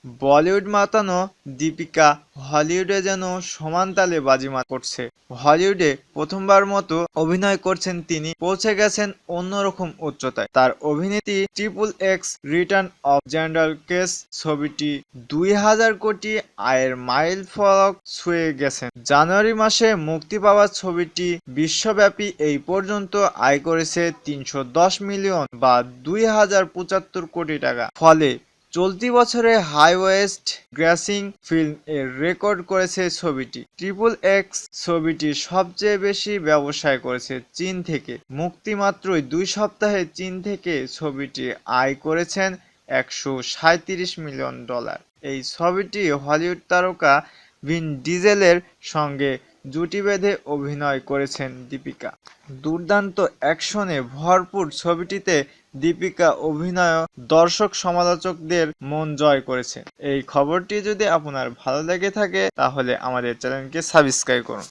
বলিউড মাতানো দীপিকা হলিউডে যেন সমান তালে বাজিমাত করছে। হলিউডে প্রথমবার মতো অভিনয় করছেন তিনি, পৌঁছে গেছেন অন্যরকম উচ্চতায়। তার অভিনীত triple x return of gender case ছবিটি ২,০০০ কোটি আয়ের মাইলফলক ছুঁয়ে গেছে। জানুয়ারি মাসে মুক্তি পাওয়া ছবিটি বিশ্বব্যাপী এই পর্যন্ত আয় করেছে ৩১০ মিলিয়ন বা ২,০৭৫ কোটি টাকা। ফলে চলতি বছরে হাইয়েস্ট গ্রসিং ফিল্ম এর রেকর্ড করেছে ছবিটি। ট্রিপল এক্স ছবিটি সবচেয়ে বেশি ব্যবসায় করেছে চীন থেকে। মুক্তি মাত্রই ২ সপ্তাহে চীন থেকে ছবিটি আয় করেছেন $১৩৭ মিলিয়ন। এই ছবিটি হলিউড তারকা ভিন ডিজেলের সঙ্গে জুটি বেঁধে অভিনয় করেছেন দীপিকা। দুর্দান্ত অ্যাকশনে ভরপুর ছবিটিতে দীপিকা অভিনয় দর্শক সমালোচকদের মন জয় করেছে। এই খবরটি যদি আপনার ভালো লেগে থাকে তাহলে আমাদের চ্যানেলকে সাবস্ক্রাইব করুন।